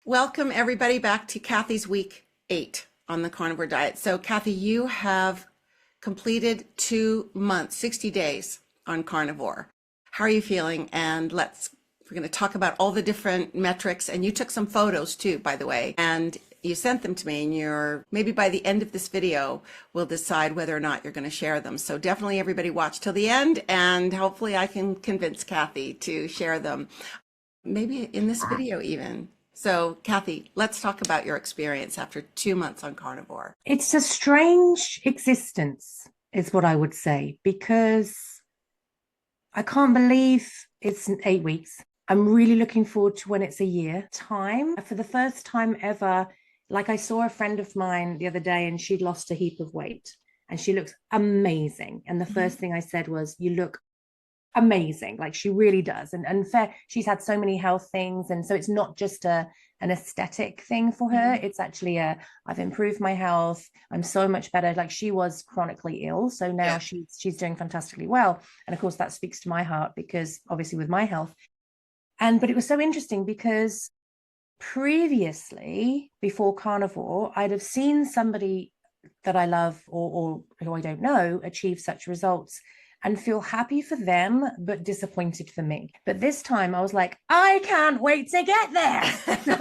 Welcome everybody back to Cathy's week 8 on the carnivore diet. So Cathy, you have completed 2 months, 60 days on carnivore. How are you feeling? And we're going to talk about all the different metrics. And you took some photos too, by the way, and you sent them to me, and maybe by the end of this video, we'll decide whether or not you're going to share them. So definitely everybody watch till the end, and hopefully I can convince Cathy to share them, maybe in this video even. So, Cathy, let's talk about your experience after 2 months on carnivore. It's a strange existence, is what I would say, because I can't believe it's 8 weeks. I'm really looking forward to when it's a year time. For the first time ever, like I saw a friend of mine the other day and she'd lost a heap of weight and she looks amazing. And the first thing I said was, "You look amazing." Like she really does. And fair, she's had so many health things, and so it's not just an aesthetic thing for her. It's actually I've improved my health, I'm so much better. Like she was chronically ill, so now Yeah. she's doing fantastically well, and of course that speaks to my heart because obviously with my health. But it was so interesting because previously, before carnivore, I'd have seen somebody that I love or who I don't know achieve such results and feel happy for them, but disappointed for me. But this time I was like, I can't wait to get there. So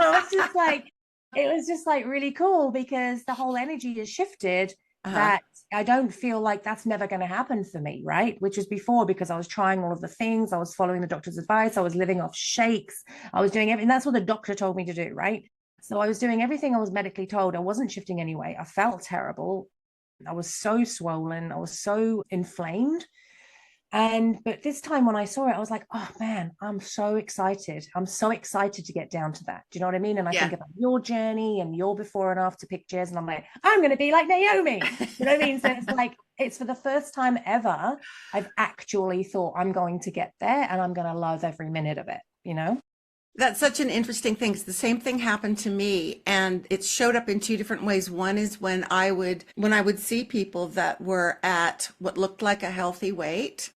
it was just like really cool because the whole energy has shifted Uh-huh. that I don't feel like that's never going to happen for me, right? Which was before, because I was trying all of the things, I was following the doctor's advice, I was living off shakes, I was doing everything. That's what the doctor told me to do, right? So I was doing everything I was medically told. I wasn't shifting anyway. I felt terrible. I was so swollen. I was so inflamed. But this time when I saw it, I was like, oh man, I'm so excited. I'm so excited to get down to that. Do you know what I mean? And I Yeah. think about your journey and your before and after pictures, and I'm like, I'm going to be like Naomi. You know what I mean? So it's like, it's for the first time ever, I've actually thought I'm going to get there and I'm going to love every minute of it, you know? That's such an interesting thing. 'Cause the same thing happened to me, and it showed up in two different ways. One is when I would see people that were at what looked like a healthy weight.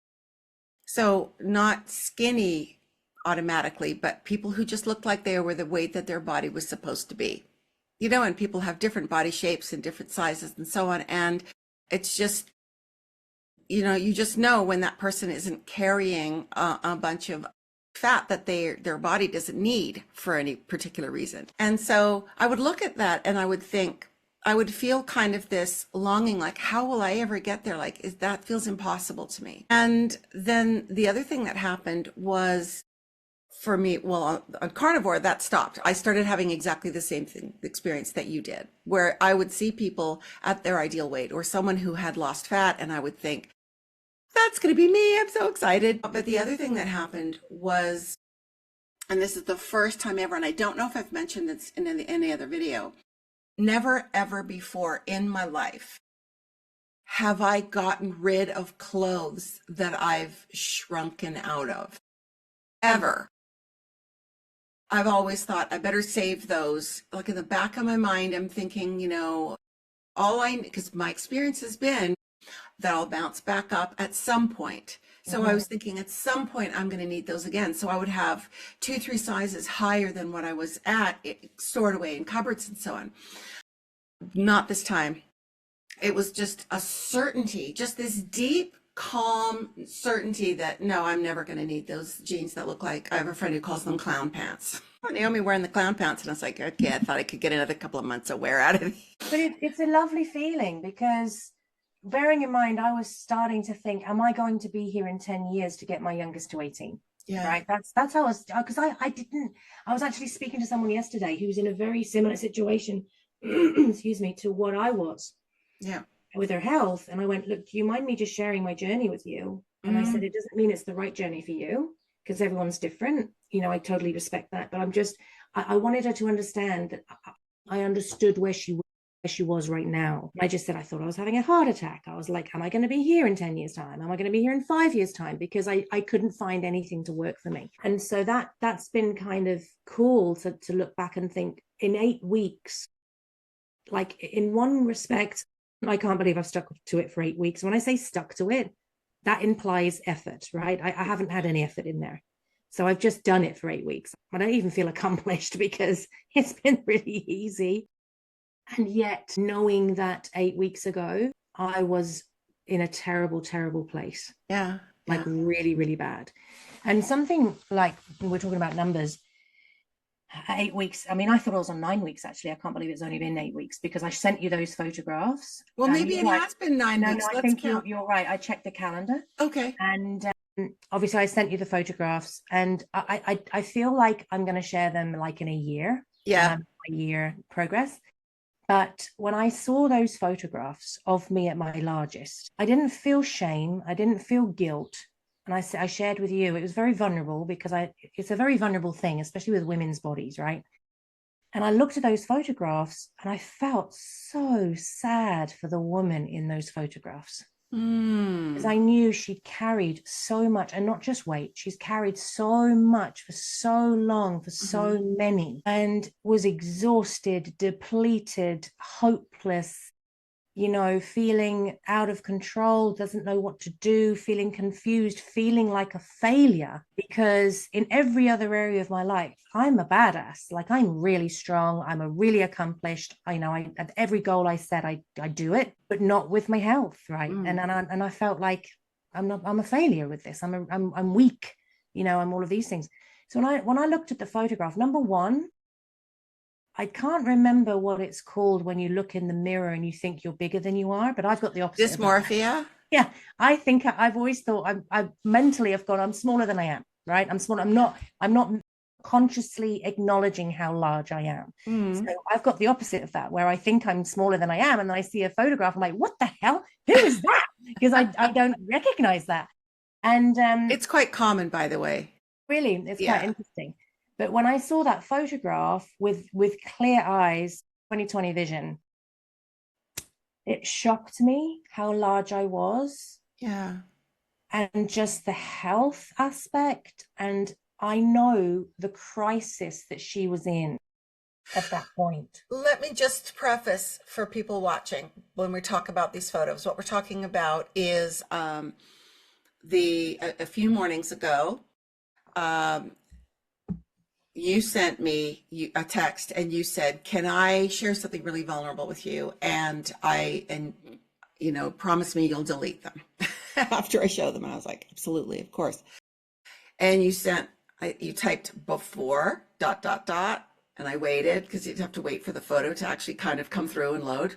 So not skinny automatically, but people who just looked like they were the weight that their body was supposed to be. And people have different body shapes and different sizes and so on. And it's just, you just know when that person isn't carrying a bunch of fat that their body doesn't need for any particular reason. And so I would look at that and I would feel kind of this longing, like, how will I ever get there? Like, that feels impossible to me. And then the other thing that happened was for me, well, on carnivore, that stopped. I started having exactly the same experience that you did, where I would see people at their ideal weight or someone who had lost fat, and I would think, that's going to be me. I'm so excited. But the other thing that happened was, and this is the first time ever, and I don't know if I've mentioned this in any other video, never ever before in my life have I gotten rid of clothes that I've shrunken out of. Ever. I've always thought I better save those. Like in the back of my mind, I'm thinking, because my experience has been that I'll bounce back up at some point. So I was thinking at some point I'm going to need those again. So I would have 2, 3 sizes higher than what I was at, stored away in cupboards and so on. Not this time. It was just a certainty, just this deep, calm certainty that no, I'm never going to need those jeans that look like, I have a friend who calls them clown pants. Naomi wearing the clown pants, and I was like, okay, I thought I could get another couple of months of wear out of these. But it's a lovely feeling because bearing in mind, I was starting to think, am I going to be here in 10 years to get my youngest to 18? Yeah. Right. That's how I was, because I was actually speaking to someone yesterday who's in a very similar situation, excuse me, to what I was Yeah. with her health. And I went, look, do you mind me just sharing my journey with you? And I said, Mm. it doesn't mean it's the right journey for you because everyone's different. I totally respect that. But I wanted her to understand that I understood where she was right now. I just said, I thought I was having a heart attack. I was like, am I going to be here in 10 years time? Am I going to be here in 5 years time? Because I couldn't find anything to work for me. And so that's been kind of cool to look back and think in 8 weeks, like in one respect, I can't believe I've stuck to it for 8 weeks. When I say stuck to it, that implies effort, right? I haven't had any effort in there. So I've just done it for 8 weeks. I don't even feel accomplished because it's been really easy. And yet, knowing that 8 weeks ago, I was in a terrible, terrible place. Yeah. Like Yeah. really, really bad. And something like we're talking about numbers, 8 weeks. I mean, I thought I was on 9 weeks, actually. I can't believe it's only been 8 weeks because I sent you those photographs. Well, And maybe you're it right. has been nine No, weeks. I Let's think you're count. right. I checked the calendar. Okay. And obviously I sent you the photographs, and I feel like I'm going to share them like in a year, Yeah. a year progress. But when I saw those photographs of me at my largest, I didn't feel shame. I didn't feel guilt. And I shared with you, it was very vulnerable because it's a very vulnerable thing, especially with women's bodies, right? And I looked at those photographs and I felt so sad for the woman in those photographs. Because I knew she'd carried so much, and not just weight, she's carried so much for so long, for so many, and was exhausted, depleted, hopeless, feeling out of control, doesn't know what to do, feeling confused, feeling like a failure. Because in every other area of my life, I'm a badass. Like I'm really strong. I'm a really accomplished. I at every goal I set, I do it, but not with my health, right? And I felt like I'm a failure with this. I'm weak. I'm all of these things. So when I looked at the photograph, number one, I can't remember what it's called when you look in the mirror and you think you're bigger than you are, but I've got the opposite of that. Dysmorphia. Yeah, I think I've always thought I mentally have gone, I'm smaller than I am, right? I'm small. I'm not consciously acknowledging how large I am. So I've got the opposite of that, where I think I'm smaller than I am, and then I see a photograph, I'm like, what the hell? Who is that? Because I don't recognize that. And It's quite common, by the way. really, it's quite Yeah. interesting. But when I saw that photograph with clear eyes, 2020 vision, it shocked me how large I was, Yeah. and just the health aspect. And I know the crisis that she was in at that point. Let me just preface for people watching when we talk about these photos. What we're talking about is a few mornings ago, um, you sent me a text and you said, "Can I share something really vulnerable with you?" And promise me you'll delete them after I show them. And I was like, "Absolutely, of course." And you typed before ... And I waited because you'd have to wait for the photo to actually kind of come through and load.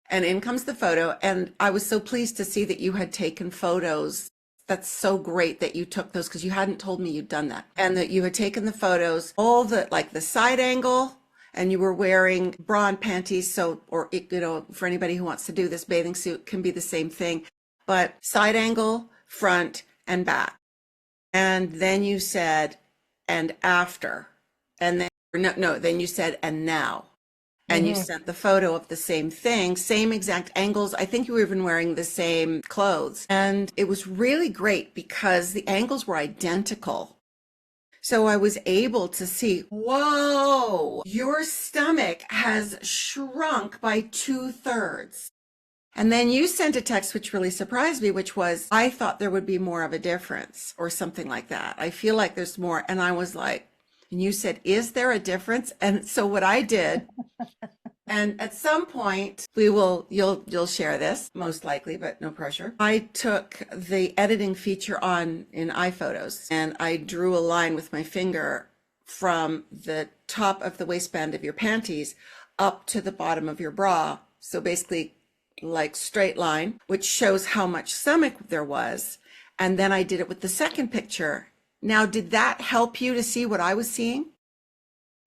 And in comes the photo. And I was so pleased to see that you had taken photos. That's so great that you took those, because you hadn't told me you'd done that. And that you had taken the photos, all the side angle, and you were wearing bra and panties. So, or, for anybody who wants to do this, bathing suit can be the same thing, but side angle, front and back. And then you said, and after, and then, no, then you said, and now. And you sent the photo of the same thing, same exact angles. I think you were even wearing the same clothes. And it was really great because the angles were identical. So I was able to see, whoa, your stomach has shrunk by 2/3. And then you sent a text which really surprised me, which was, I thought there would be more of a difference or something like that. I feel like there's more. And I was like, and you said, is there a difference? And so what I did, and at some point you'll share this most likely, but no pressure. I took the editing feature on in iPhotos and I drew a line with my finger from the top of the waistband of your panties up to the bottom of your bra. So basically like straight line, which shows how much stomach there was. And then I did it with the second picture. Now, did that help you to see what I was seeing?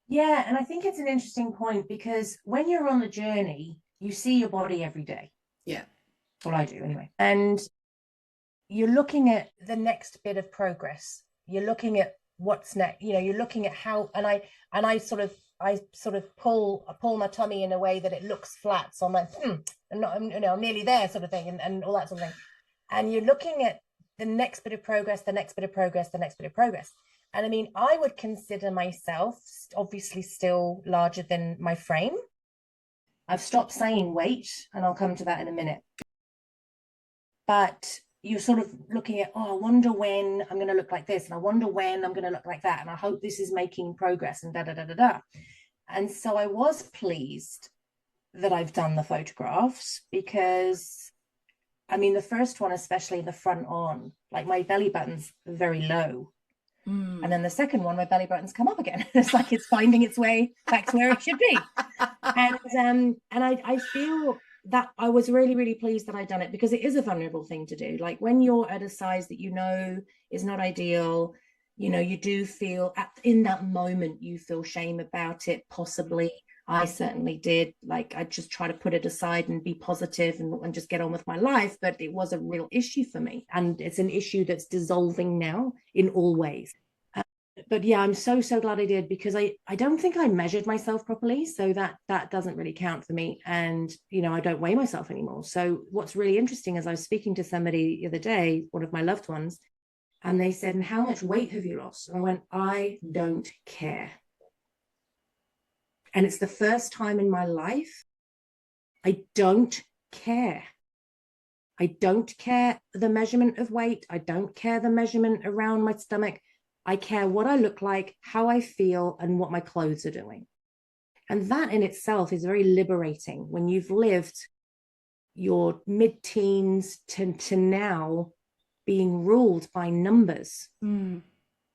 Yeah, and I think it's an interesting point because when you're on the journey, you see your body every day. Yeah. Well, I do anyway. And you're looking at the next bit of progress. You're looking at what's next. You're looking at how, and I sort of pull my tummy in a way that it looks flat. So I'm like, I'm nearly there, sort of thing, and all that sort of thing. And you're looking at the next bit of progress, the next bit of progress, the next bit of progress. And I mean, I would consider myself obviously still larger than my frame. I've stopped saying weight, and I'll come to that in a minute. But you're sort of looking at, oh, I wonder when I'm going to look like this, and I wonder when I'm going to look like that, and I hope this is making progress, and da da da da da. And so I was pleased that I've done the photographs, because I mean, the first one, especially the front on, like my belly button's very low. And then the second one, my belly button's come up again. It's like it's finding its way back to where it should be. And I feel that I was really, really pleased that I'd done it, because it is a vulnerable thing to do. Like when you're at a size that you know is not ideal, you know, you do feel in that moment, you feel shame about it, possibly. I certainly did. Like I just try to put it aside and be positive and just get on with my life. But it was a real issue for me. And it's an issue that's dissolving now in all ways. But yeah, I'm so glad I did, because I don't think I measured myself properly, so that doesn't really count for me. And you know, I don't weigh myself anymore. So what's really interesting is I was speaking to somebody the other day, one of my loved ones, and they said, and how much weight have you lost? And I went, I don't care. And it's the first time in my life I don't care. I don't care the measurement of weight. I don't care the measurement around my stomach. I care what I look like, how I feel, and what my clothes are doing. And that in itself is very liberating when you've lived your mid-teens to now being ruled by numbers. You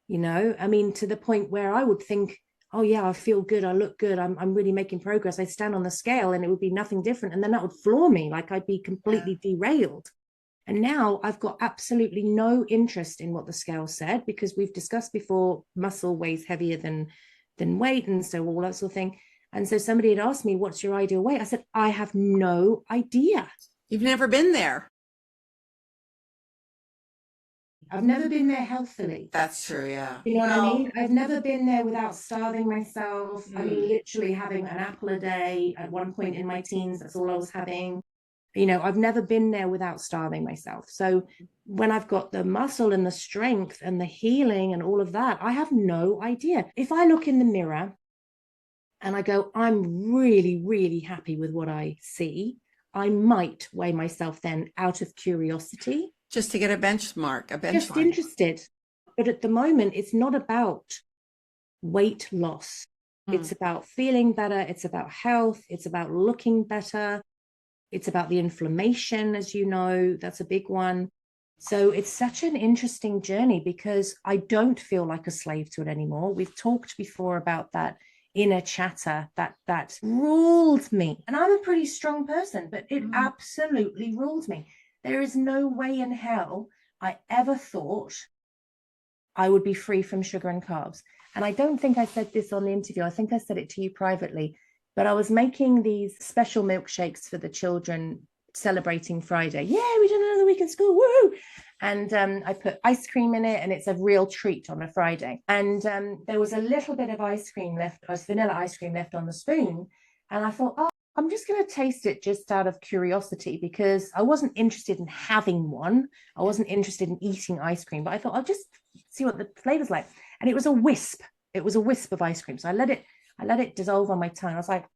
know, I mean, to the point where I would think, oh yeah, I feel good, I look good, I'm really making progress. I stand on the scale and it would be nothing different. And then that would floor me, like I'd be completely derailed. And now I've got absolutely no interest in what the scale said, because we've discussed before, muscle weighs heavier than weight, and so all that sort of thing. And so somebody had asked me, what's your ideal weight? I said, I have no idea. You've never been there. I've never been there healthily. That's true, yeah. You know what I mean? I've never been there without starving myself. I mean, literally having an apple a day at one point in my teens, that's all I was having. You know, I've never been there without starving myself. So when I've got the muscle and the strength and the healing and all of that, I have no idea. If I look in the mirror and I go, I'm really, really happy with what I see, I might weigh myself then out of curiosity. Just to get a benchmark, Just interested. But at the moment, it's not about weight loss. It's about feeling better. It's about health. It's about looking better. It's about the inflammation, as you know, that's a big one. So it's such an interesting journey, because I don't feel like a slave to it anymore. We've talked before about that inner chatter that ruled me. And I'm a pretty strong person, but it absolutely ruled me. There is no way in hell I ever thought I would be free from sugar and carbs. And I don't think I said this on the interview. I think I said it to you privately. But I was making these special milkshakes for the children celebrating Friday. Yeah, we did another week at school. Woo! And I put ice cream in it, and it's a real treat on a Friday. And there was a little bit of ice cream left, or vanilla ice cream left on the spoon. And I thought, oh, I'm just going to taste it just out of curiosity, because I wasn't interested in having one. I wasn't interested in eating ice cream, but I thought I'll just see what the flavor's like. And it was a wisp. It was a wisp of ice cream. So I let it dissolve on my tongue. I was like,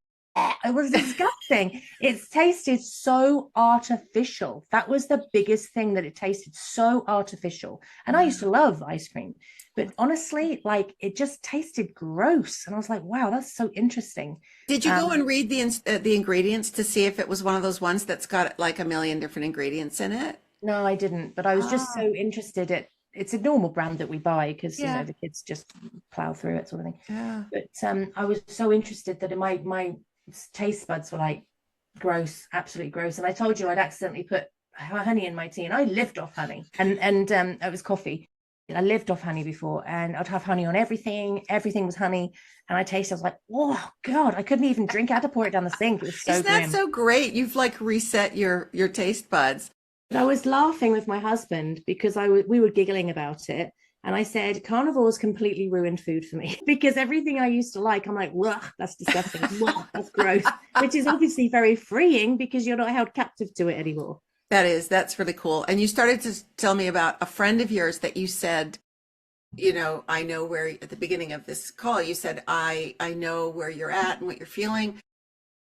it was disgusting. It tasted so artificial. That was the biggest thing, that it tasted so artificial. And I used to love ice cream, but honestly, like it just tasted gross. And I was like, wow, that's so interesting. Did you go and read the ingredients to see if it was one of those ones that's got like a million different ingredients in it? No, I didn't. But I was just so interested. It's a normal brand that we buy, because you know the kids just plow through it, sort of thing. Yeah. But I was so interested that in my taste buds were like gross, absolutely gross. And I told you I'd accidentally put honey in my tea, and I lived off honey, and it was coffee. I lived off honey before, and I'd have honey on everything. Everything was honey, and I tasted. I was like, oh God, I couldn't even drink. I had to pour it down the sink. It was so Isn't that so great? You've like reset your taste buds. But I was laughing with my husband, because we were giggling about it. And I said, carnivore's completely ruined food for me, because everything I used to like, I'm like, whoa, that's disgusting. Whoa, that's gross, which is obviously very freeing, because you're not held captive to it anymore. That's really cool. And you started to tell me about a friend of yours that you said, you know, I know where, at the beginning of this call, you said, I know where you're at and what you're feeling.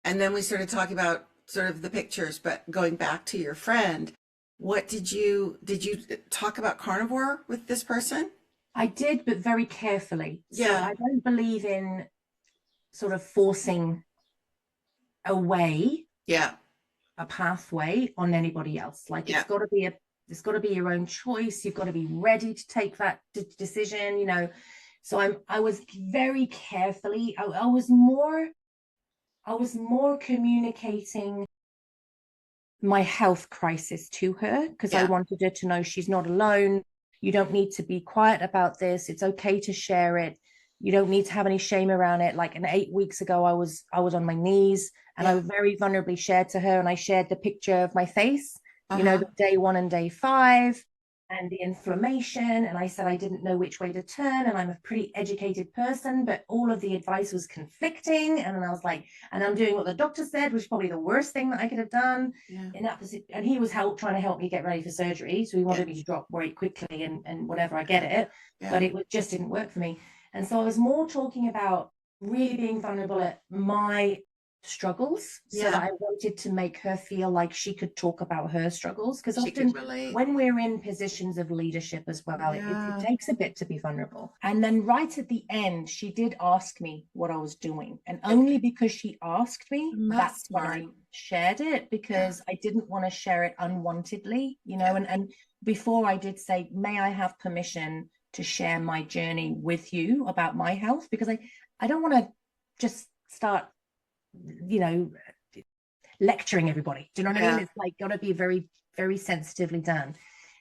And then we started talking about sort of the pictures, but going back to your friend. What did you talk about carnivore with this person? I did, but very carefully. So Yeah, I don't believe in sort of forcing a way, yeah, a pathway on anybody else. Like yeah. it's got to be your own choice. You've got to be ready to take that decision, you know. So I was very carefully, I was more communicating my health crisis to her because I Yeah. wanted her to know she's not alone. You don't need to be quiet about this. It's okay to share it. You don't need to have any shame around it. Like, and 8 weeks ago, I was on my knees and I Yeah. very vulnerably shared to her, and I shared the picture of my face, you know, Uh-huh. the day 1 and day 5 and the inflammation. And I said I didn't know which way to turn, and I'm a pretty educated person, but all of the advice was conflicting. And then I was like, and I'm doing what the doctor said, which is probably the worst thing that I could have done Yeah. in that position. And he was trying to help me get ready for surgery, so he Yeah. wanted me to drop weight quickly and whatever. I get it, Yeah. but just didn't work for me. And so I was more talking about really being vulnerable at my struggles, so that Yeah. I wanted to make her feel like she could talk about her struggles, because She could often relate. when we're in positions of leadership as well, it Yeah. takes a bit to be vulnerable. And then right at the end, she did ask me what I was doing, and only Okay. because she asked me, That's that's when smart. I shared it, Yeah. because I didn't want to share it unwantedly, you know. Yeah. And before, I did say, may I have permission to share my journey with you about my health, because I don't want to just start, you know, lecturing everybody. Do you know what I mean? Yeah. It's like got to be very, very sensitively done.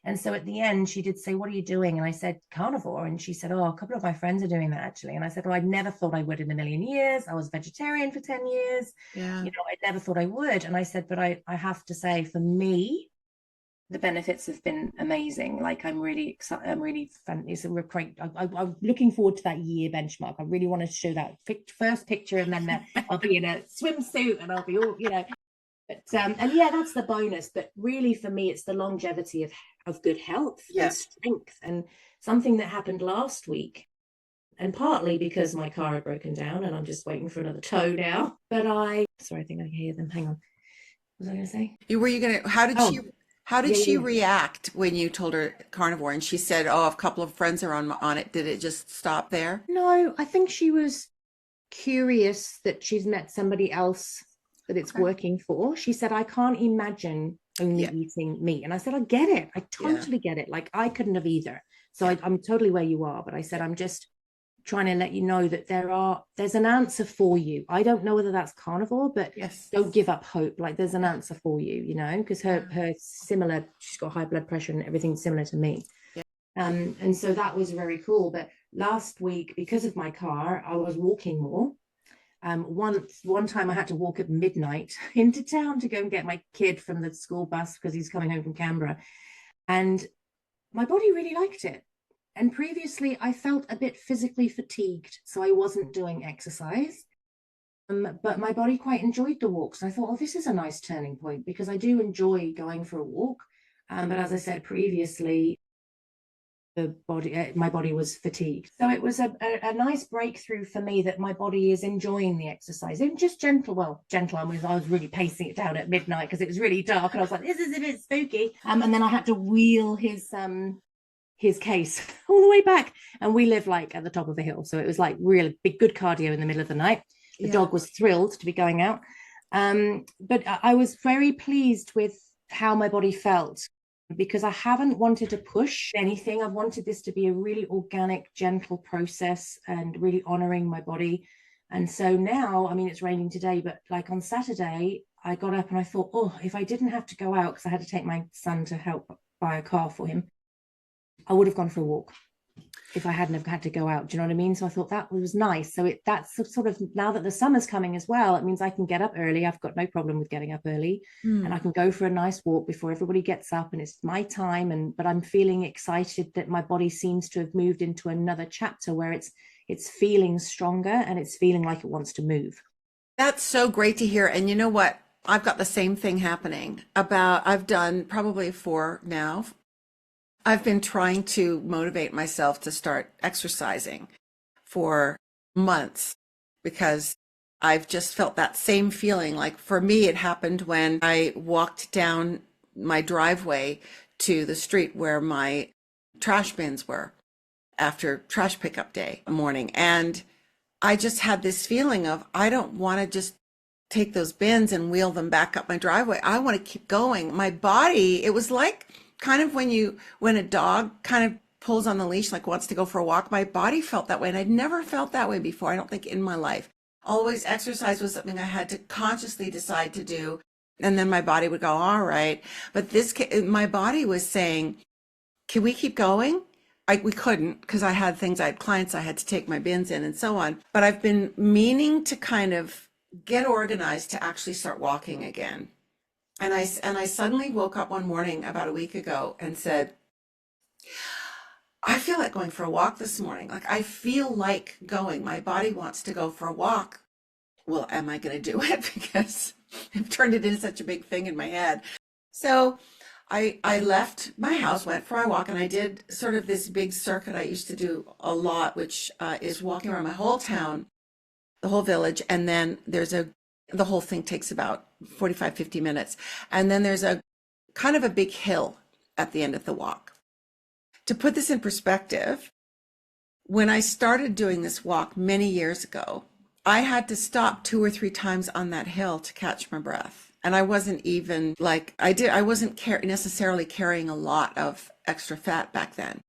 And so at the end, she did say, what are you doing? And I said, carnivore. And she said, oh, a couple of my friends are doing that actually. And I said, well, I never thought I would in a million years. I was vegetarian for 10 years. Yeah. You know, I never thought I would. And I said, but I have to say, for me, the benefits have been amazing. Like, I'm really excited. I'm really fun. It's a great. I'm looking forward to that year benchmark. I really want to show that first picture, and then I'll be in a swimsuit and I'll be all, you know. But and yeah, that's the bonus. But really, for me, it's the longevity of good health and Yeah. strength, and something that happened last week. And partly because my car had broken down, and I'm just waiting for another tow now. But sorry, I think I can hear them. Hang on. What was I going to say? Were you gonna, Oh, how did yeah, she yeah, yeah. react when you told her carnivore and she said, oh, a couple of friends are on it? Did it just stop there? No, I think she was curious that she's met somebody else that it's Okay. working for. She said, I can't imagine only Yeah. eating meat. And I said, I get it. I Yeah. totally get it. Like, I couldn't have either. So Yeah. I'm totally where you are. But I said, Yeah. I'm just trying to let you know that there's an answer for you. I don't know whether that's carnivore, but Yes. don't give up hope. Like, there's an Yeah. answer for you, you know, because Yeah. her similar, she's got high blood pressure and everything similar to me. Yeah. And so that was very cool. But last week, because of my car, I was walking more. One time I had to walk at midnight into town to go and get my kid from the school bus because he's coming home from Canberra, and my body really liked it. And previously, I felt a bit physically fatigued, so I wasn't doing exercise. But my body quite enjoyed the walks. And I thought, oh, this is a nice turning point, because I do enjoy going for a walk. But as I said previously, my body was fatigued, so it was a nice breakthrough for me that my body is enjoying the exercise, and just gentle. I was really pacing it down at midnight because it was really dark, and I was like, this is a bit spooky. And then I had to wheel his case all the way back, and we live like at the top of a hill, so it was like really big, good cardio in the middle of the night. The Yeah. dog was thrilled to be going out. But I was very pleased with how my body felt, because I haven't wanted to push anything. I've wanted this to be a really organic, gentle process and really honoring my body. And so now, I mean, it's raining today, but like on Saturday, I got up and I thought, oh, if I didn't have to go out because I had to take my son to help buy a car for him, I would have gone for a walk if I hadn't have had to go out. Do you know what I mean? So I thought that was nice. So that's sort of, now that the summer's coming as well, it means I can get up early. I've got no problem with getting up early, and I Hmm. can go for a nice walk before everybody gets up, and it's my time. But I'm feeling excited that my body seems to have moved into another chapter where it's feeling stronger and it's feeling like it wants to move. That's so great to hear. And you know what? I've got the same thing happening. I've done probably four now. I've been trying to motivate myself to start exercising for months because I've just felt that same feeling. Like for me, it happened when I walked down my driveway to the street where my trash bins were after trash pickup day morning. And I just had this feeling of, I don't want to just take those bins and wheel them back up my driveway. I want to keep going. My body, it was like kind of when a dog kind of pulls on the leash, like wants to go for a walk. My body felt that way. And I'd never felt that way before, I don't think, in my life. Always exercise was something I had to consciously decide to do. And then my body would go, all right. But my body was saying, can we keep going? We couldn't, because I had clients I had to take my bins in and so on. But I've been meaning to kind of get organized to actually start walking again. And I suddenly woke up one morning about a week ago and said, I feel like going for a walk this morning. Like, I feel like going. My body wants to go for a walk. Well, am I going to do it? Because I've turned it into such a big thing in my head. So I left my house, went for a walk, and I did sort of this big circuit I used to do a lot, which is walking around my whole town, the whole village. And then the whole thing takes about 45, 50 minutes. And then there's a kind of a big hill at the end of the walk. To put this in perspective, when I started doing this walk many years ago, I had to stop 2 or 3 times on that hill to catch my breath. And I wasn't even I wasn't necessarily carrying a lot of extra fat back then.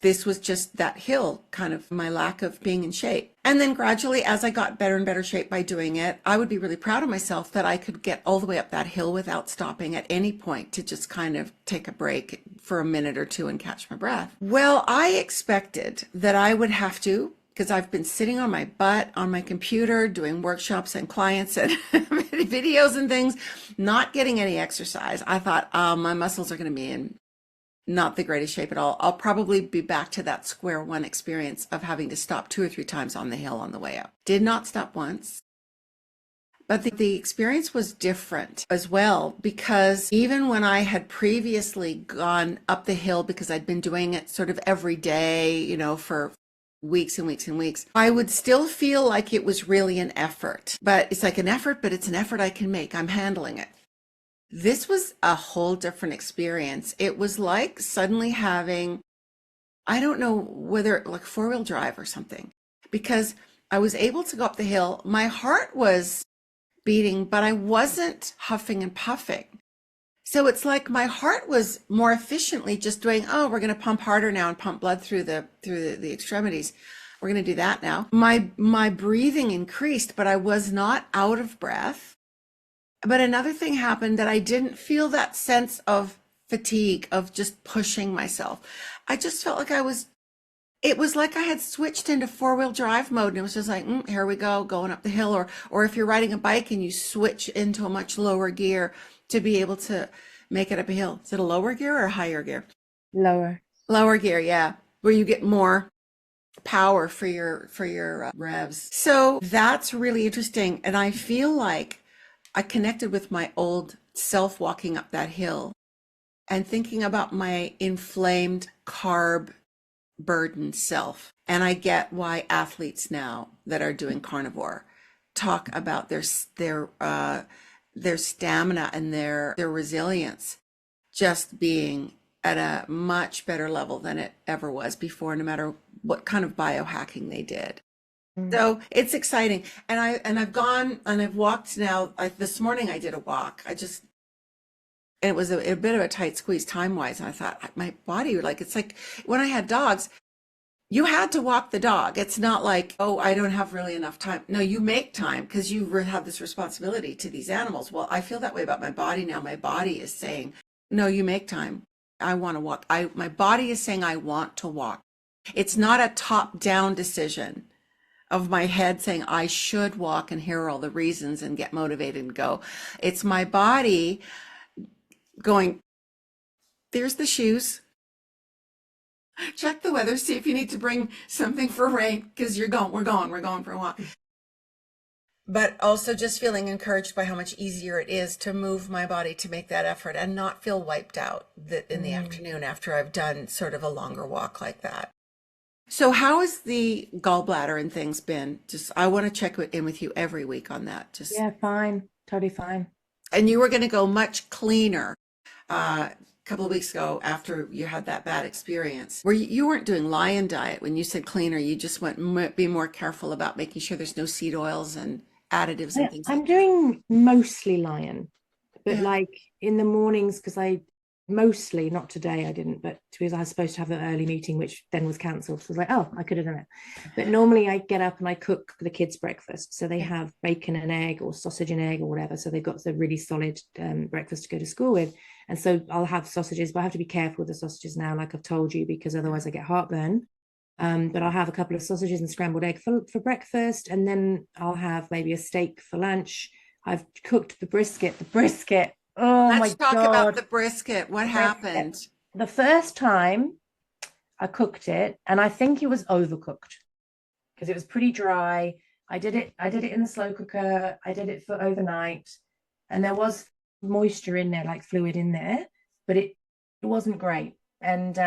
This was just that hill, kind of my lack of being in shape. And then gradually, as I got better and better shape by doing it, I would be really proud of myself that I could get all the way up that hill without stopping at any point to just kind of take a break for a minute or two and catch my breath. Well, I expected that I would have to, because I've been sitting on my butt on my computer doing workshops and clients and videos and things, not getting any exercise. I thought, my muscles are going to be in not the greatest shape at all. I'll probably be back to that square one experience of having to stop 2 or 3 times on the hill on the way up. Did not stop once. But the experience was different as well, because even when I had previously gone up the hill, because I'd been doing it sort of every day, for weeks and weeks and weeks, I would still feel like it was really an effort. But it's like an effort, but it's an effort I can make. I'm handling it. This was a whole different experience. It was like suddenly having, I don't know whether like 4-wheel drive or something, because I was able to go up the hill. My heart was beating, but I wasn't huffing and puffing. So it's like my heart was more efficiently just doing, oh, we're going to pump harder now and pump blood through the extremities. We're going to do that now. My breathing increased, but I was not out of breath. But another thing happened, that I didn't feel that sense of fatigue, of just pushing myself. I just felt like it was like I had switched into 4-wheel drive mode, and it was just like, here we go, going up the hill. Or if you're riding a bike and you switch into a much lower gear to be able to make it up a hill. Is it a lower gear or a higher gear? Lower. Lower gear, yeah, where you get more power for your revs. So that's really interesting. And I feel like I connected with my old self walking up that hill and thinking about my inflamed, carb burdened self. And I get why athletes now that are doing carnivore talk about their stamina and their resilience just being at a much better level than it ever was before, no matter what kind of biohacking they did. So it's exciting. And I've gone and I've walked now. This morning I did a walk. And it was a bit of a tight squeeze time wise. And I thought my body, it's like when I had dogs, you had to walk the dog. It's not like, oh, I don't have really enough time. No, you make time because you have this responsibility to these animals. Well, I feel that way about my body now. My body is saying, no, you make time. I want to walk. My body is saying I want to walk. It's not a top-down decision of my head saying I should walk and here are all the reasons and get motivated and go. It's my body going, there's the shoes. Check the weather, see if you need to bring something for rain, because we're going for a walk. But also just feeling encouraged by how much easier it is to move my body to make that effort and not feel wiped out in the afternoon after I've done sort of a longer walk like that. So how has the gallbladder and things been? I want to check in with you every week on that. Yeah, fine. Totally fine. And you were going to go much cleaner. a couple of weeks ago after you had that bad experience, where you weren't doing lion diet when you said cleaner, you just went be more careful about making sure there's no seed oils and additives and things I'm like that. doing mostly lion, but Yeah. like in the mornings, because I mostly, not today, I didn't, but because I was supposed to have an early meeting, which then was cancelled. So I was like, oh, I could have done it. But normally I get up and I cook the kids' breakfast. So they Yeah. have bacon and egg or sausage and egg or whatever. So they've got the really solid breakfast to go to school with. And so I'll have sausages, but I have to be careful with the sausages now, like I've told you, because otherwise I get heartburn. But I'll have a couple of sausages and scrambled egg for breakfast, and then I'll have maybe a steak for lunch. I've cooked the brisket. The brisket. Oh Let's my talk about God. the brisket. What The brisket. happened? The first time I cooked it, and I think it was overcooked because it was pretty dry. I did it in the slow cooker. I did it for overnight, and there was moisture in there, like fluid in there, but it wasn't great. And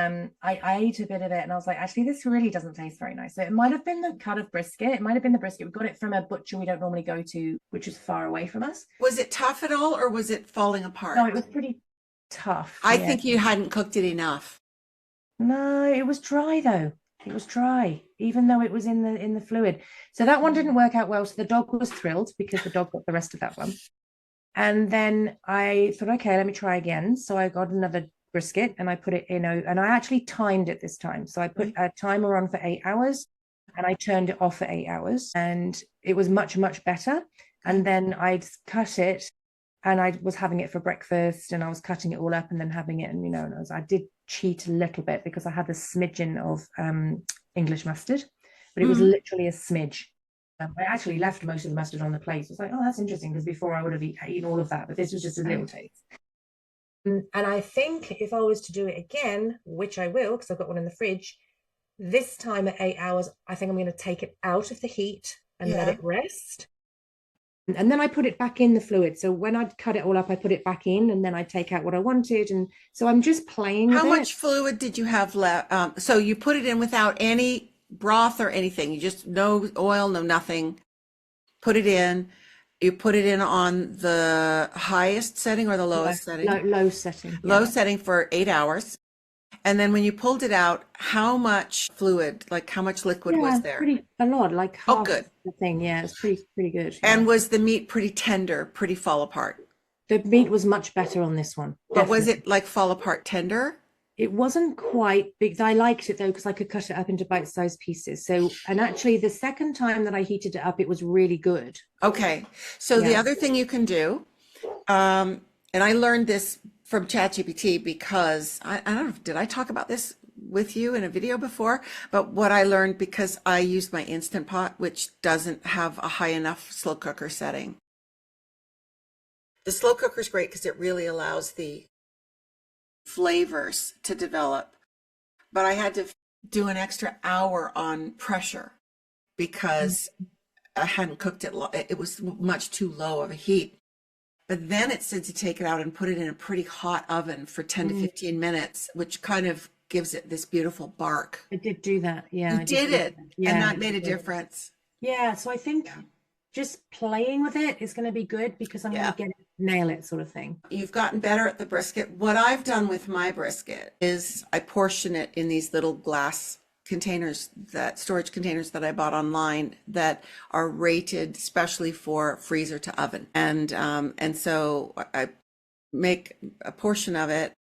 I ate a bit of it, and I was like, actually, this really doesn't taste very nice. So it might have been the cut of brisket. It might have been the brisket. We got it from a butcher we don't normally go to, which is far away from us. Was it tough at all or was it falling No, apart? it was pretty tough. I Yeah. think you hadn't cooked it enough. No, it was dry though. It was dry, even though it was in the fluid. So that one didn't work out well. So the dog was thrilled because the dog got the rest of that one. And then I thought, okay, let me try again. So I got another brisket and I put it in, and I actually timed it this time. So I put a timer on for 8 hours and I turned it off for 8 hours, and it was much, much better. And then I'd cut it and I was having it for breakfast and I was cutting it all up and then having it. And, and I did cheat a little bit because I had a smidgen of English mustard, but it was Mm. literally a smidge. I actually left most of the mustard on the plate. I was like, oh, that's interesting because before I would have eaten all of that, but this was just a little taste. And I think if I was to do it again, which I will, because I've got one in the fridge, this time at 8 hours, I think I'm going to take it out of the heat and let Yeah. it rest. And then I put it back in the fluid. So when I'd cut it all up, I put it back in and then I take out what I wanted. And so I'm just playing with How it. much fluid did you have left? So you put it in without any broth or anything. You just no oil, no nothing. Put it in. You put it in on the highest setting or the Low, lowest setting? low, low setting. Low Yeah. setting for 8 hours. And then when you pulled it out, how much fluid, like how much liquid was Yeah, there? pretty a lot, like Oh, half good. the thing. Yeah, it's pretty good. Yeah. And was the meat pretty tender, pretty fall apart? The meat was much better on this one, But was definitely. it like fall apart tender? It wasn't quite big. I liked it though because I could cut it up into bite-sized pieces. So, and actually, the second time that I heated it up, it was really good. Okay. So the Yeah. other thing you can do, and I learned this from ChatGPT because I don't know, did I talk about this with you in a video before? But what I learned because I used my Instant Pot, which doesn't have a high enough slow cooker setting. The slow cooker is great because it really allows the flavors to develop. But I had to do an extra hour on pressure because I hadn't cooked it. It was much too low of a heat. But then it said to take it out and put it in a pretty hot oven for 10 to Mm, 15 minutes, which kind of gives it this beautiful bark. I did do that. Yeah, You I did did do it, that. and Yeah, that made a difference. yeah. So I think Yeah. just playing with it is going to be good because I'm going to Yeah. get it, nail it, sort of thing. You've gotten better at the brisket. What I've done with my brisket is I portion it in these little glass containers, that storage containers that I bought online that are rated specially for freezer to oven. And so I make a portion of it,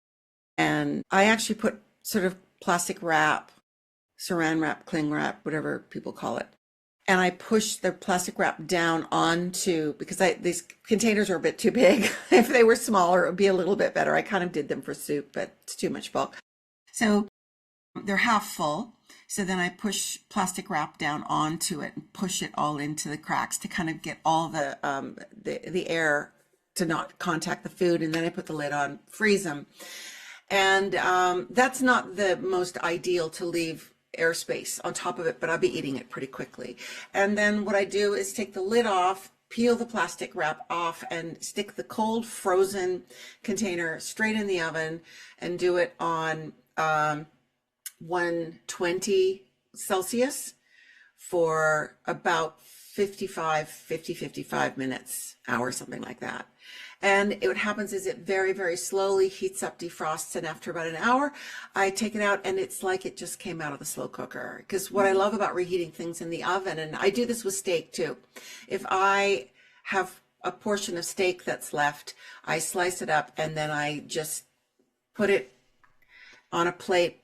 and I actually put sort of plastic wrap, saran wrap, cling wrap, whatever people call it. And I push the plastic wrap down onto, because these containers are a bit too big. If they were smaller, it would be a little bit better. I kind of did them for soup, but it's too much bulk. So they're half full. So then I push plastic wrap down onto it and push it all into the cracks to kind of get all the air to not contact the food. And then I put the lid on, freeze them. And that's not the most ideal to leave airspace on top of it, but I'll be eating it pretty quickly. And then what I do is take the lid off, peel the plastic wrap off, and stick the cold frozen container straight in the oven and do it on 120 Celsius for about 55 minutes, hour, something like that. And what happens is it very, very slowly heats up, defrosts, and after about an hour, I take it out and it's like it just came out of the slow cooker. Because what I love about reheating things in the oven, and I do this with steak too, if I have a portion of steak that's left, I slice it up and then I just put it on a plate.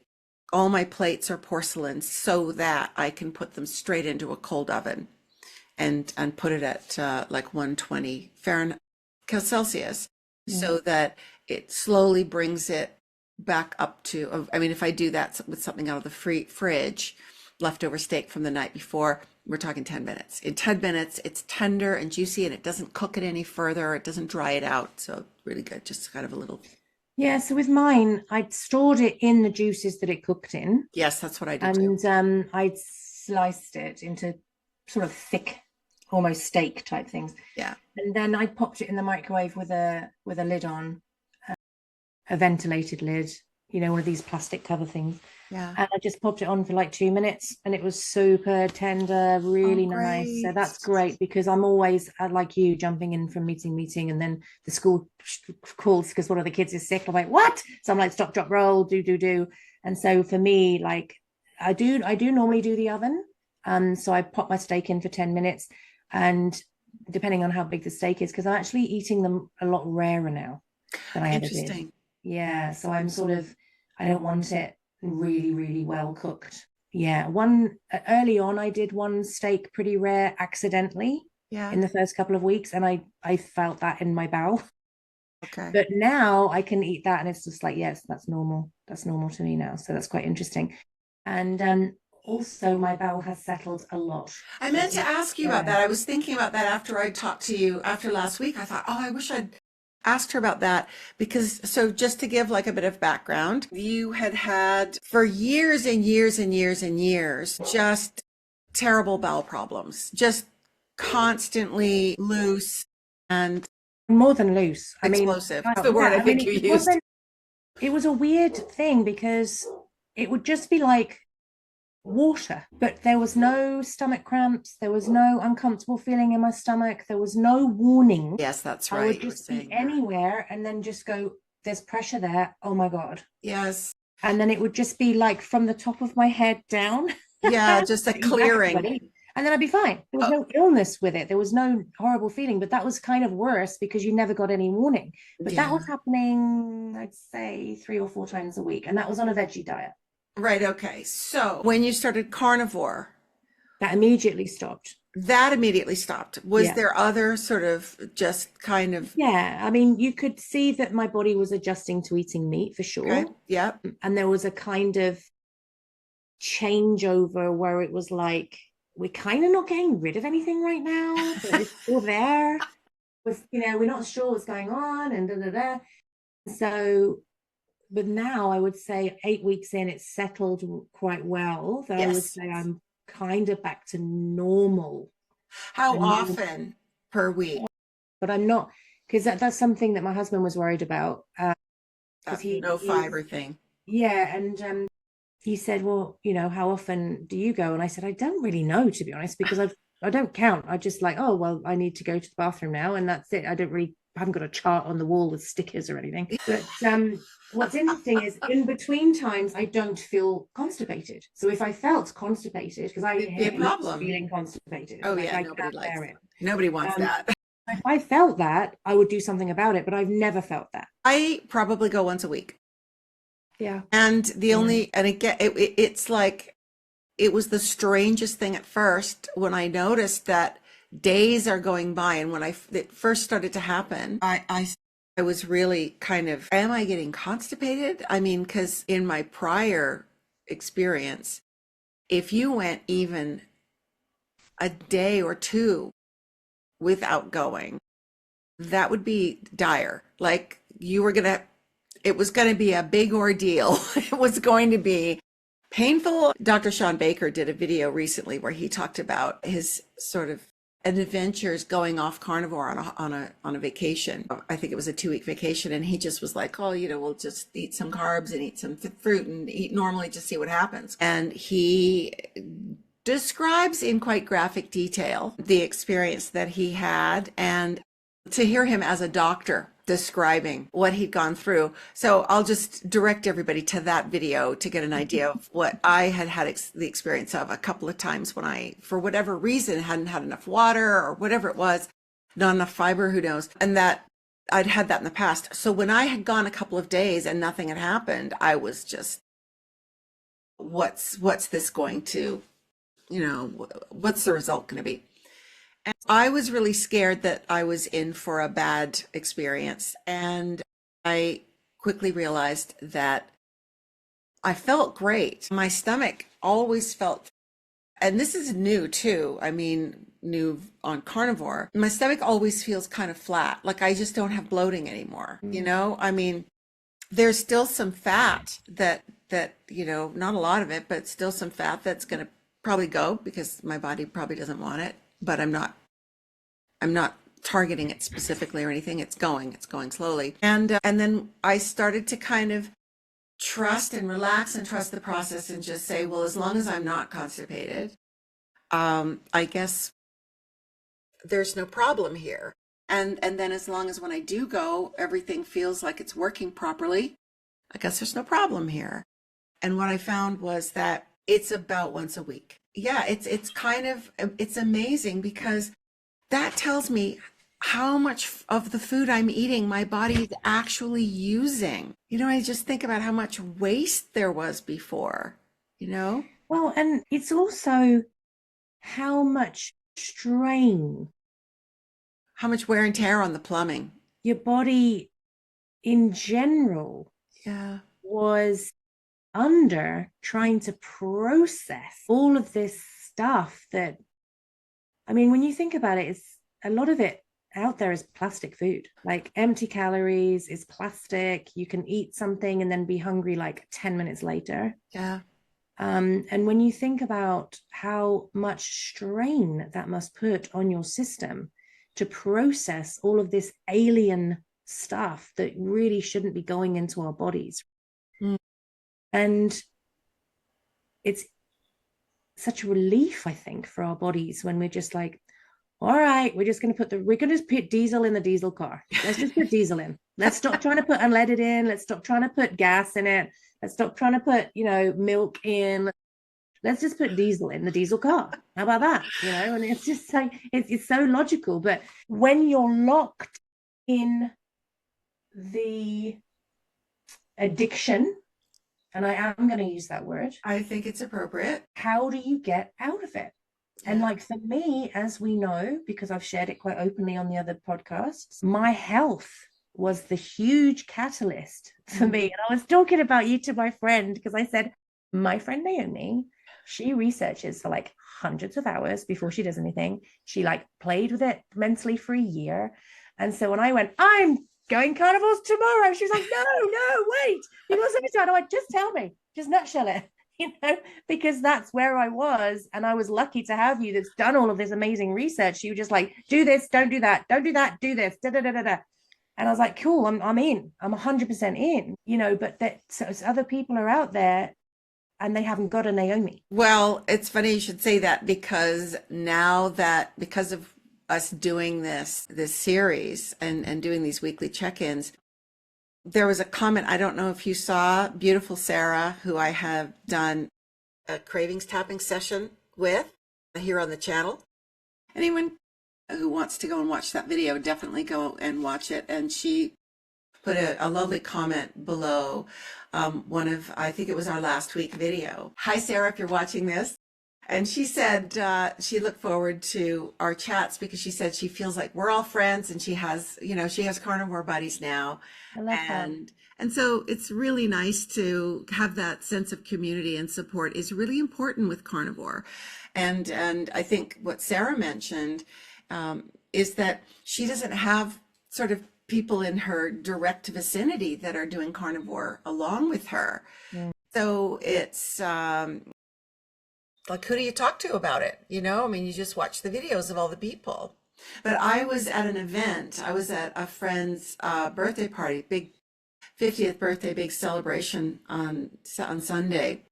All my plates are porcelain so that I can put them straight into a cold oven and put it at like 120 Fahrenheit Celsius, so that it slowly brings it back up to, I mean, if I do that with something out of the fridge, leftover steak from the night before, we're talking 10 minutes. In 10 minutes, it's tender and juicy and it doesn't cook it any further. It doesn't dry it out. So really good. Just kind of a little. Yeah, so with mine, I'd stored it in the juices that it cooked in. Yes, that's what I did too. And I'd sliced it into sort of thick, almost steak type things. Yeah. And then I popped it in the microwave with a lid on, a ventilated lid, you know, one of these plastic cover things. Yeah. And I just popped it on for like 2 minutes and it was super tender, really nice. So that's great because I'm always, like you, jumping in from meeting, and then the school calls because one of the kids is sick. I'm like, what? So I'm like, stop, drop, roll, do. And so for me, like I do normally do the oven. So I pop my steak in for 10 minutes and depending on how big the steak is, because I'm actually eating them a lot rarer now than I ever did. Yeah. So I'm sort of, I don't want it really, really well cooked. Yeah. Early on, I did one steak pretty rare accidentally in the first couple of weeks. And I felt that in my bowel. Okay. But now I can eat that and it's just like, yes, that's normal. That's normal to me now. So that's quite interesting. And also my bowel has settled a lot. I meant to ask you about that. I was thinking about that after I talked to you after last week. I thought, oh, I wish I'd asked her about that because, so just to give like a bit of background, you had for years and years and years and years, just terrible bowel problems, just constantly loose and more than loose. Explosive. That's the word I think you used. It was a weird thing because it would just be like water, but there was no stomach cramps, there was no uncomfortable feeling in my stomach, there was no warning. Yes, that's right. I would just be anywhere and then just go, there's pressure there, oh my god. Yes. And then it would just be like from the top of my head down. Yeah, just a clearing. And then I'd be fine. There was no illness with it, there was no horrible feeling, but that was kind of worse because you never got any warning. But that was happening, I'd say 3 or 4 times a week, and that was on a veggie diet. Right. Okay. So when you started carnivore, that immediately stopped. Was there other sort of just kind of? Yeah. I mean, you could see that my body was adjusting to eating meat for sure. Okay. Yeah. And there was a kind of changeover where it was like, we're kind of not getting rid of anything right now, but it's still there. We're not sure what's going on and da. So, but now I would say 8 weeks in, it's settled quite well. That I would say I'm kind of back to normal. How often per week? But I'm not, because that's something that my husband was worried about. No fiber thing. Yeah, and he said, well, how often do you go? And I said, I don't really know, to be honest, because I don't count. I just like, oh, well, I need to go to the bathroom now, and that's it. I haven't got a chart on the wall with stickers or anything. But what's interesting is in between times, I don't feel constipated. So if I felt constipated, because I hate feeling constipated. Oh, yeah, nobody likes it. Nobody wants that. If I felt that, I would do something about it, but I've never felt that. I probably go once a week. Yeah. And it's like, it was the strangest thing at first when I noticed that days are going by, and when it first started to happen, I was really kind of, am I getting constipated? I mean, because in my prior experience, if you went even a day or two without going, that would be dire. Like it was going to be a big ordeal. It was going to be painful. Dr. Sean Baker did a video recently where he talked about his sort of adventures going off carnivore on a vacation. I think it was a 2-week vacation, and he just was like, oh, we'll just eat some carbs and eat some fruit and eat normally, just see what happens. And he describes in quite graphic detail the experience that he had, and to hear him as a doctor describing what he'd gone through. So I'll just direct everybody to that video to get an idea of what I had had the experience of a couple of times when I, for whatever reason, hadn't had enough water or whatever it was, not enough fiber, who knows, and that I'd had that in the past. So when I had gone a couple of days and nothing had happened, I was just, what's this going to, what's the result going to be? And I was really scared that I was in for a bad experience. And I quickly realized that I felt great. My stomach always felt, and this is new too. I mean, new on carnivore. My stomach always feels kind of flat. Like I just don't have bloating anymore. I mean, there's still some fat that, not a lot of it, but still some fat that's going to probably go because my body probably doesn't want it, but I'm not targeting it specifically or anything. It's going slowly. And then I started to kind of trust and relax and trust the process and just say, well, as long as I'm not constipated, I guess there's no problem here. And then as long as when I do go, everything feels like it's working properly, I guess there's no problem here. And what I found was that it's about once a week. Yeah, it's amazing because that tells me how much of the food I'm eating my body is actually using. I just think about how much waste there was before, Well, and it's also how much strain, how much wear and tear on the plumbing. Your body in general was under trying to process all of this stuff that, I mean, when you think about it, it's a lot of it out there is plastic food, like empty calories, is plastic. You can eat something and then be hungry like 10 minutes later. Yeah. And when you think about how much strain that must put on your system to process all of this alien stuff that really shouldn't be going into our bodies. And it's such a relief, I think, for our bodies when we're just like, all right, we're going to put diesel in the diesel car. Let's just put diesel in. Let's stop trying to put unleaded in. Let's stop trying to put gas in it. Let's stop trying to put, milk in. Let's just put diesel in the diesel car. How about that? And it's just like, it's so logical. But when you're locked in the addiction, and I am going to use that word. I think it's appropriate. How do you get out of it? Yeah. And like for me, as we know, because I've shared it quite openly on the other podcasts, my health was the huge catalyst for me. And I was talking about you to my friend because I said, my friend Naomi, she researches for like hundreds of hours before she does anything. She like played with it mentally for a year. And so when I went, I'm going carnivores tomorrow, she was like, no, wait. You know something? I went, just tell me, just nutshell it, because that's where I was. And I was lucky to have you that's done all of this amazing research. You were just like, do this, don't do that, don't do that, do this, da da da da da. And I was like, cool, I'm in, I'm 100% in, but that so other people are out there and they haven't got a Naomi. Well, it's funny you should say that because now that because of us doing this series and doing these weekly check-ins, there was a comment, I don't know if you saw, beautiful Sarah, who I have done a cravings tapping session with here on the channel. Anyone who wants to go and watch that video, definitely go and watch it. And she put a lovely comment below I think it was our last week video. Hi, Sarah, if you're watching this. And she said she looked forward to our chats because she said she feels like we're all friends and she has carnivore buddies now. I love that. And so it's really nice to have that sense of community and support is really important with carnivore. And I think what Sarah mentioned is that she doesn't have sort of people in her direct vicinity that are doing carnivore along with her. Yeah. So it's like, who do you talk to about it? I mean, you just watch the videos of all the people. But I was at an event. I was at a friend's birthday party, big 50th birthday, big celebration on Sunday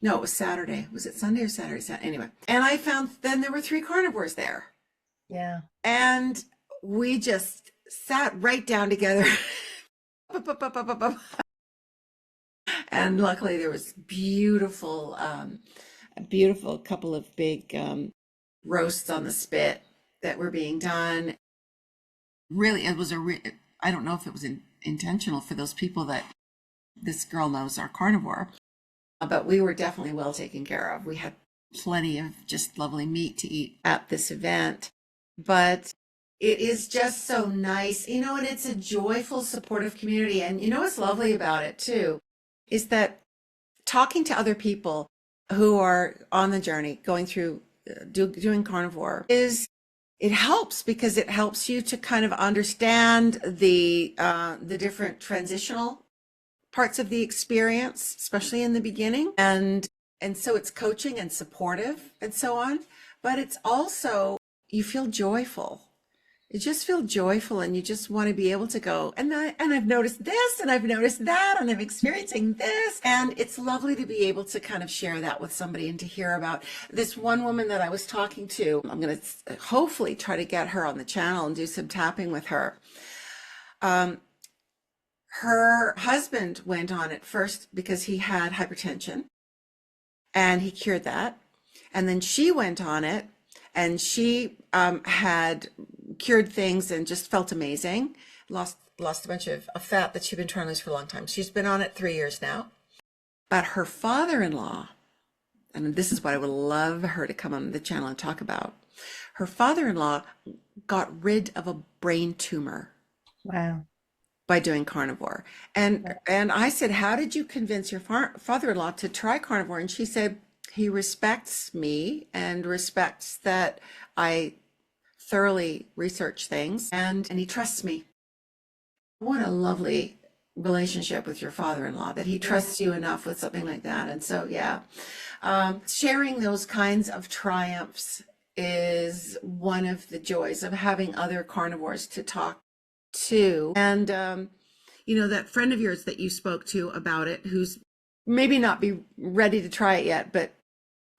No, it was Saturday. Was it Sunday or Saturday? Anyway, and I found then there were three carnivores there, Yeah. and we just sat right down together. And luckily there was a beautiful couple of big roasts on the spit that were being done. Really, it was I don't know if it was intentional for those people that this girl knows are carnivore, but we were definitely well taken care of. We had plenty of just lovely meat to eat at this event, but it is just so nice, and it's a joyful, supportive community. And what's lovely about it too is that talking to other people who are on the journey, going through doing carnivore, it helps because it helps you to kind of understand the different transitional parts of the experience, especially in the beginning. And so it's coaching and supportive and so on, but it's also, you feel joyful. You just feel joyful and you just want to be able to go, and I've noticed this and I've noticed that and I'm experiencing this. And it's lovely to be able to kind of share that with somebody and to hear about this one woman that I was talking to. I'm going to hopefully try to get her on the channel and do some tapping with her. Her husband went on it first because he had hypertension and he cured that. And then she went on it and she had cured things and just felt amazing. Lost a bunch of fat that she'd been trying to lose for a long time. She's been on it 3 years now. But her father-in-law, and this is what I would love her to come on the channel and talk about, her father-in-law got rid of a brain tumor. Wow. By doing carnivore. And I said, how did you convince your father-in-law to try carnivore? And she said, he respects me and respects that I thoroughly research things and he trusts me. What a lovely relationship with your father-in-law, that he trusts you enough with something like that. And so, yeah, sharing those kinds of triumphs is one of the joys of having other carnivores to talk to. And that friend of yours that you spoke to about it, who's maybe not be ready to try it yet, but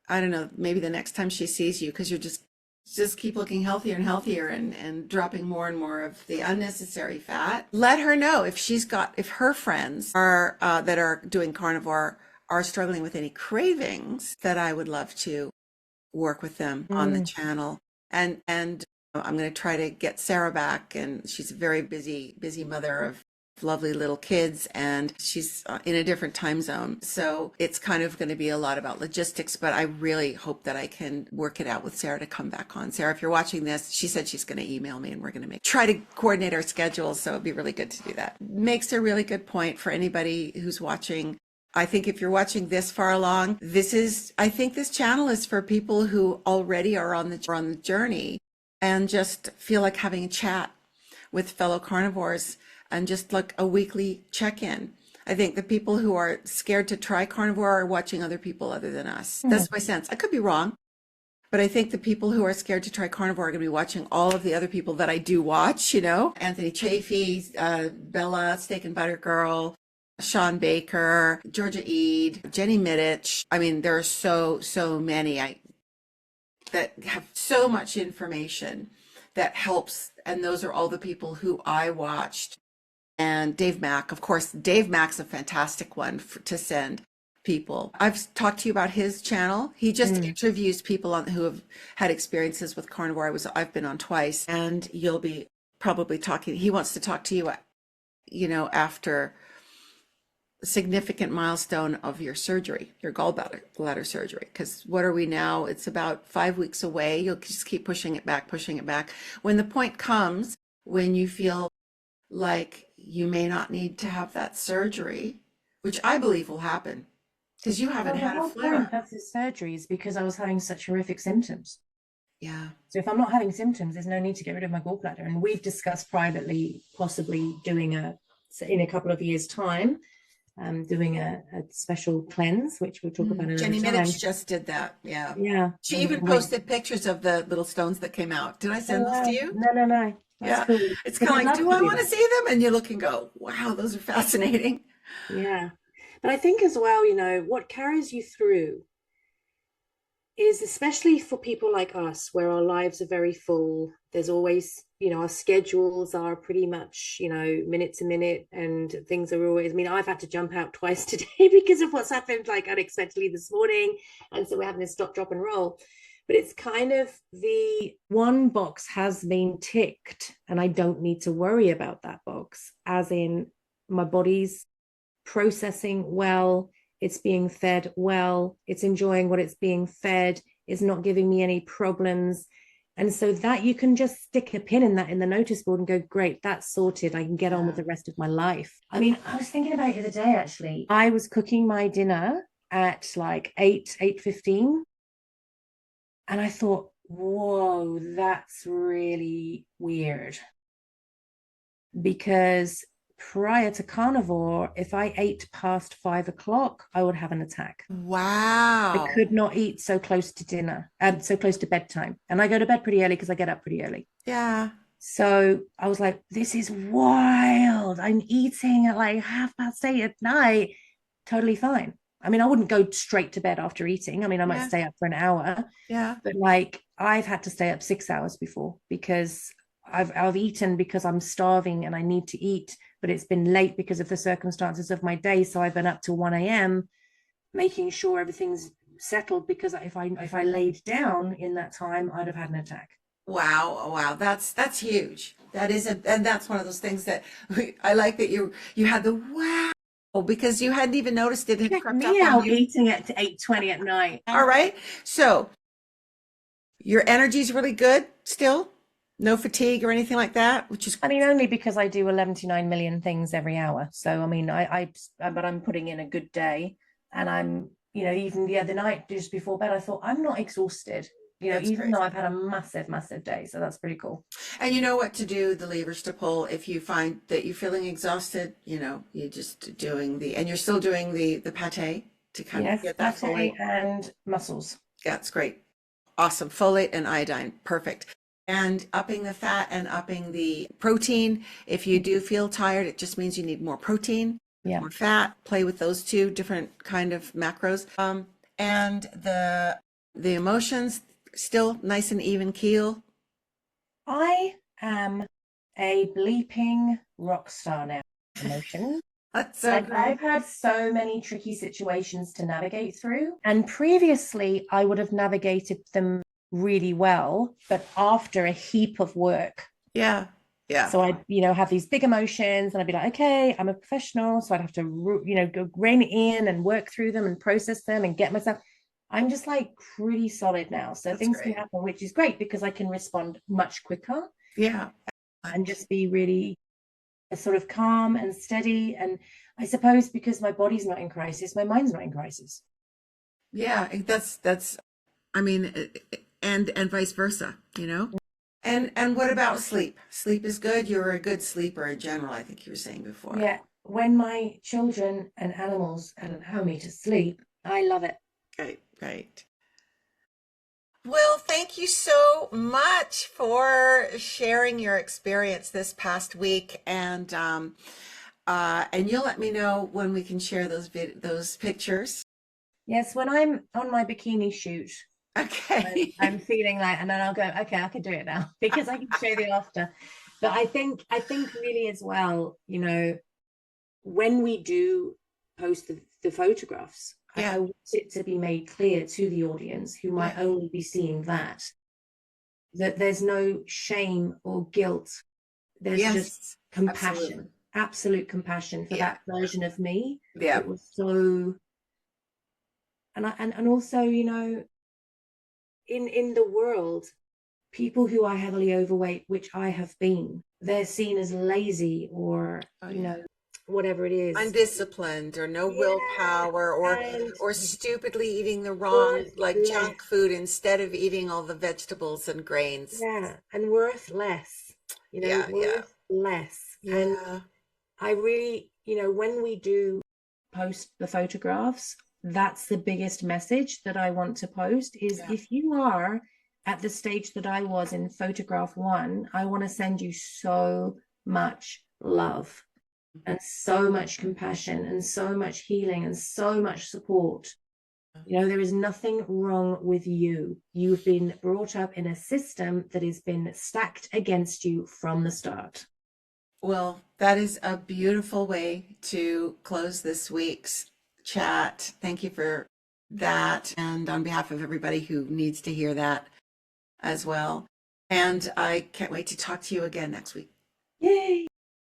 I don't know, maybe the next time she sees you, because you're just keep looking healthier and healthier and dropping more and more of the unnecessary fat. Let her know if her friends are that are doing carnivore are struggling with any cravings, that I would love to work with them on the channel. And I'm going to try to get Sarah back, and she's a very busy mother of lovely little kids, and she's in a different time zone. So it's kind of going to be a lot about logistics, but I really hope that I can work it out with Sarah to come back on. Sarah, if you're watching this, she said she's going to email me and we're going to try to coordinate our schedules. So it'd be really good to do that. Makes a really good point for anybody who's watching. I think if you're watching this far along, I think this channel is for people who already are on the journey and just feel like having a chat with fellow carnivores and just like a weekly check-in. I think the people who are scared to try carnivore are watching other people other than us. That's my sense. I could be wrong, but I think the people who are scared to try carnivore are going to be watching all of the other people that I do watch, Anthony Chafee, Bella, Steak and Butter Girl, Sean Baker, Georgia Eid, Jenny Middich. I mean, there are so many that have so much information that helps. And those are all the people who I watched. And Dave Mack, of course, Dave Mack's a fantastic one to send people. I've talked to you about his channel. He just interviews people who have had experiences with carnivore. I've been on twice, and you'll be probably talking. He wants to talk to you, after a significant milestone of your surgery, your gallbladder surgery. Because what are we now? It's about 5 weeks away. You'll just keep pushing it back. When the point comes when you feel like you may not need to have that surgery, which I believe will happen, because you haven't had a flare. The whole point of the surgery is because I was having such horrific symptoms. Yeah. So if I'm not having symptoms, there's no need to get rid of my gallbladder. And we've discussed privately possibly doing in a couple of years' time, doing a special cleanse, which we'll talk about another Jenny time. Middich just did that. Yeah. Yeah. She even posted pictures of the little stones that came out. Did I send those to you? No. That's cool. It's kind of like, do I want to see them? And you look and go, wow, those are fascinating. Yeah. But I think as well, what carries you through is, especially for people like us, where our lives are very full, there's always, our schedules are pretty much, minute to minute, and things are always, I mean, I've had to jump out twice today because of what's happened like unexpectedly this morning. And so we're having to stop, drop, and roll. But it's kind of the one box has been ticked, and I don't need to worry about that box, as in my body's processing well, it's being fed well, it's enjoying what it's being fed, it's not giving me any problems. And so that you can just stick a pin in that in the notice board and go, great, that's sorted. I can get on with the rest of my life. I mean, I was thinking about it the other day, actually. I was cooking my dinner at like 8:15. And I thought, whoa, that's really weird. Because prior to carnivore, if I ate past 5 o'clock, I would have an attack. Wow. I could not eat so close to dinner and so close to bedtime. And I go to bed pretty early because I get up pretty early. Yeah. So I was like, this is wild. I'm eating at like 8:30 at night. Totally fine. I mean, I wouldn't go straight to bed after eating. I mean, I might Yeah. stay up for an hour, Yeah. but like I've had to stay up 6 hours before because I've eaten because I'm starving and I need to eat, but it's been late because of the circumstances of my day. So I've been up till 1 a.m. making sure everything's settled, because if I laid down in that time, I'd have had an attack. Wow, wow, that's huge. That is and that's one of those things that I like that you had the wow because you hadn't even noticed it had Check crept up me on out you. eating at 8:20 at night. All right. So your energy's really good still? No fatigue or anything like that, which is I mean, only because I do 11 to 9 million things every hour. So, I mean, but I'm putting in a good day, and I'm, even the other night, just before bed, I thought I'm not exhausted, that's even great. though I've had a massive, massive day. So that's pretty cool. And you know what to do, the levers to pull if you find that you're feeling exhausted, you're just doing and you're still doing the pate to kind of Yes, get that folate. pate and muscles. That's great. Awesome. Folate and iodine. Perfect. And upping the fat and upping the protein. If you do feel tired, it just means you need more protein, Yeah. more fat. Play with those two different kind of macros. And the emotions still nice and even keel. I am a bleeping rock star now. Emotion. That's so Like, great. I've had so many tricky situations to navigate through. And previously, I would have navigated them really well, but after a heap of work. Yeah. Yeah. So I'd, have these big emotions, and I'd be like, okay, I'm a professional. So I'd have to, go rein it in and work through them and process them and get myself. I'm just like pretty solid now. So That's things can great. happen, which is great because I can respond much quicker Yeah. and just be really sort of calm and steady. And I suppose because my body's not in crisis, my mind's not in crisis. Yeah. That's, I mean, and vice versa, And what about sleep? Sleep is good. You're a good sleeper in general, I think you were saying before. Yeah. When my children and animals allow me to sleep, I love it. Great, great. Well, thank you so much for sharing your experience this past week, and you'll let me know when we can share those pictures. Yes, when I'm on my bikini shoot, Okay. I'm feeling like, and then I'll go, okay, I can do it now because I can show the after. But I think really as well, when we do post the photographs, Yeah. I want it to be made clear to the audience who might Yeah. only be seeing that there's no shame or guilt. There's just Yes. compassion, Absolutely. absolute compassion for Yeah. that version of me. Yeah. It was so, and also, in the world, people who are heavily overweight, which I have been, they're seen as lazy or, Oh, yeah. whatever it is. Undisciplined or no Yeah, willpower and or stupidly eating the wrong like worthless. junk food instead of eating all the vegetables and grains. Yeah, and worth less, Yeah, yeah. worth less. And Yeah. I really, when we do post the photographs, that's the biggest message that I want to post is, Yeah. if you are at the stage that I was in photograph one, I want to send you so much love. and so much compassion and so much healing and so much support. You know, there is nothing wrong with you. You've been brought up in a system that has been stacked against you from the start. Well, that is a beautiful way to close this week's chat. Thank you for that. And on behalf of everybody who needs to hear that as well. And I can't wait to talk to you again next week. Yay!